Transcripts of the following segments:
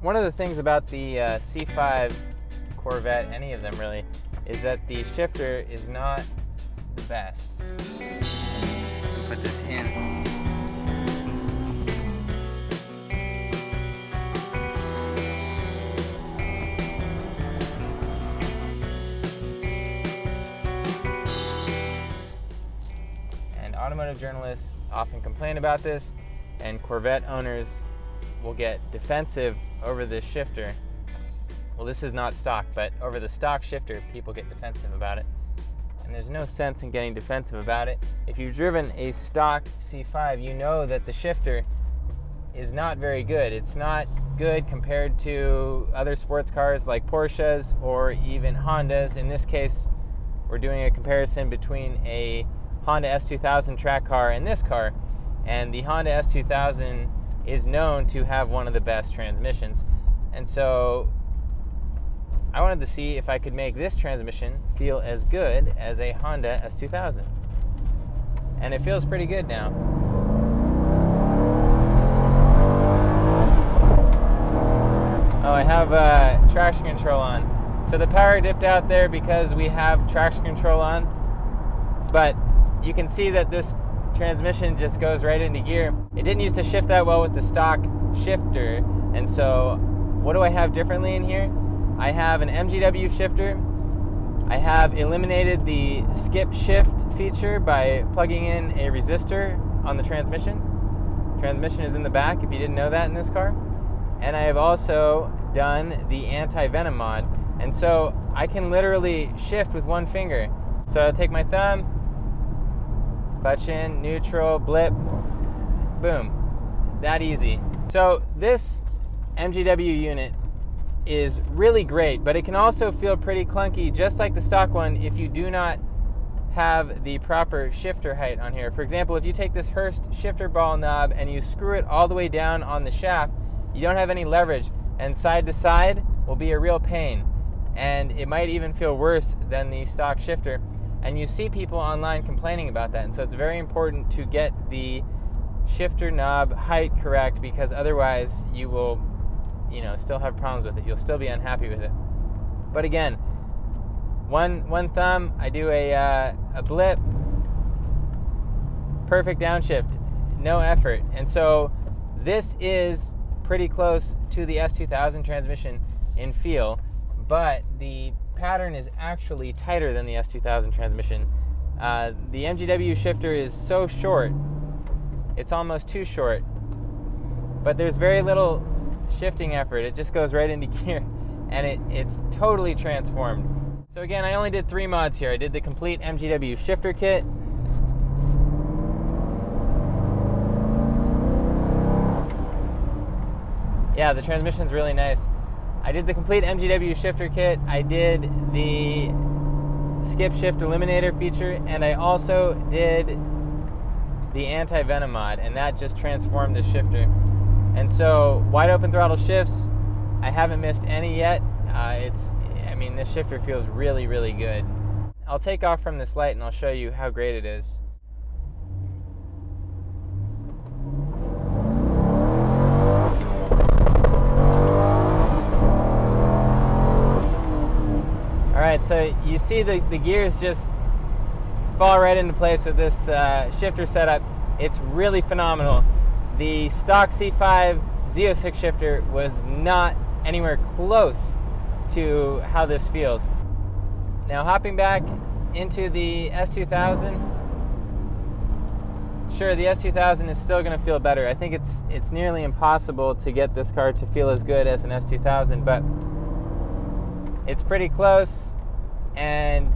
One of the things about the C5 Corvette, any of them really, is that the shifter is not the best. Put this in. And automotive journalists often complain about this, and Corvette owners will get defensive over this shifter. Well, this is not stock, but over the stock shifter, people get defensive about it. And there's no sense in getting defensive about it. If you've driven a stock C5, you know that the shifter is not very good. It's not good compared to other sports cars like Porsches or even Hondas. In this case, we're doing a comparison between a Honda S2000 track car and this car. And the Honda S2000 is known to have one of the best transmissions. And so I wanted to see if I could make this transmission feel as good as a Honda S2000. And it feels pretty good now. Oh, I have traction control on. So the power dipped out there because we have traction control on. But you can see that this transmission just goes right into gear. It didn't used to shift that well with the stock shifter, and so what do I have differently in here? I have an MGW shifter. I have eliminated the skip shift feature by plugging in a resistor on the transmission. Transmission is in the back if you didn't know that in this car. And I have also done the anti-venom mod, and so I can literally shift with one finger. So I'll take my thumb, clutch in, neutral, blip, boom. That easy. So this MGW unit is really great, but it can also feel pretty clunky, just like the stock one, if you do not have the proper shifter height on here. For example, if you take this Hurst shifter ball knob and you screw it all the way down on the shaft, you don't have any leverage, and side to side will be a real pain. And it might even feel worse than the stock shifter. And you see people online complaining about that. And so it's very important to get the shifter knob height correct, because otherwise you will, still have problems with it. You'll still be unhappy with it. But again, one thumb, I do a blip, perfect downshift, no effort. And so this is pretty close to the S2000 transmission in feel, but the pattern is actually tighter than the S2000 transmission. The MGW shifter is so short, it's almost too short, but there's very little shifting effort. It just goes right into gear, and it's totally transformed. So again, I only did 3 mods here. I did the complete MGW shifter kit, yeah, the transmission's really nice. I did the complete MGW shifter kit, I did the skip shift eliminator feature, and I also did the anti-venom mod, and that just transformed the shifter. And so wide open throttle shifts, I haven't missed any yet. This shifter feels really, really good. I'll take off from this light and I'll show you how great it is. Alright, so you see the gears just fall right into place with this shifter setup. It's really phenomenal. The stock C5 Z06 shifter was not anywhere close to how this feels. Now hopping back into the S2000, sure, the S2000 is still going to feel better. I think it's nearly impossible to get this car to feel as good as an S2000, but it's pretty close, and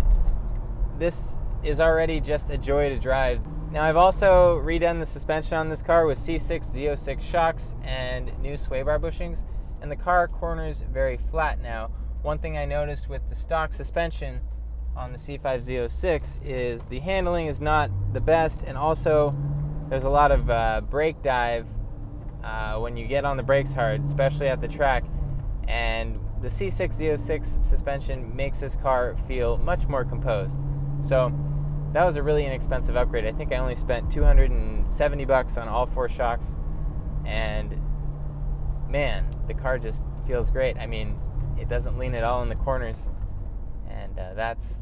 this is already just a joy to drive. Now I've also redone the suspension on this car with C5 Z06 shocks and new sway bar bushings, and the car corners very flat now. One thing I noticed with the stock suspension on the C5 Z06 is the handling is not the best, and also there's a lot of brake dive when you get on the brakes hard, especially at the track. And the C5 Z06 suspension makes this car feel much more composed. So that was a really inexpensive upgrade. I think I only spent $270 on all 4 shocks, and man, the car just feels great. I mean, it doesn't lean at all in the corners, and that's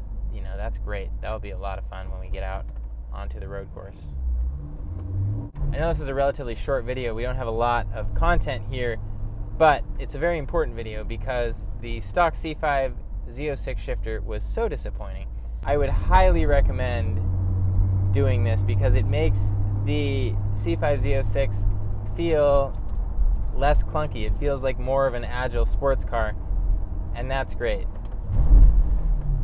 great. That'll be a lot of fun when we get out onto the road course. I know this is a relatively short video. We don't have a lot of content here, but it's a very important video because the stock C5 Z06 shifter was so disappointing. I would highly recommend doing this because it makes the C5 Z06 feel less clunky. It feels like more of an agile sports car, and that's great.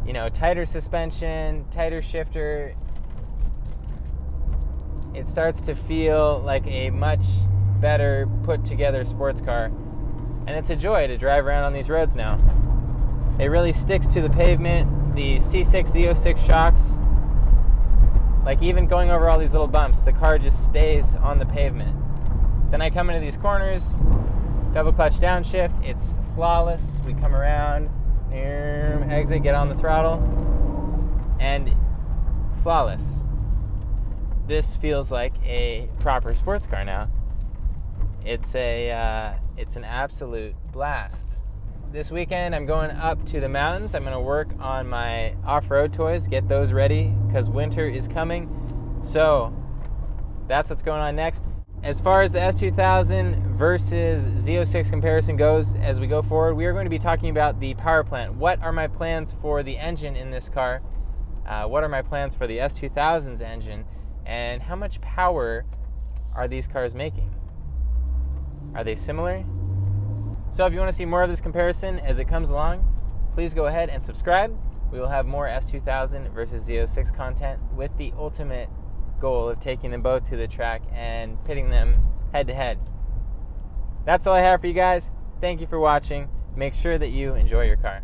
You know, tighter suspension, tighter shifter. It starts to feel like a much better put together sports car, and it's a joy to drive around on these roads now. It really sticks to the pavement. The C6 Z06 shocks, like even going over all these little bumps, the car just stays on the pavement. Then I come into these corners, double clutch downshift, it's flawless. We come around, exit, get on the throttle, and flawless. This feels like a proper sports car now. It's an absolute blast. This weekend I'm going up to the mountains. I'm going to work on my off-road toys, get those ready because winter is coming. So that's what's going on next. As far as the S2000 versus Z06 comparison goes, as we go forward, we are going to be talking about the power plant. What are my plans for the engine in this car? What are my plans for the S2000's engine? And how much power are these cars making? Are they similar? So if you want to see more of this comparison as it comes along, please go ahead and subscribe. We will have more S2000 versus Z06 content with the ultimate goal of taking them both to the track and pitting them head to head. That's all I have for you guys. Thank you for watching. Make sure that you enjoy your car.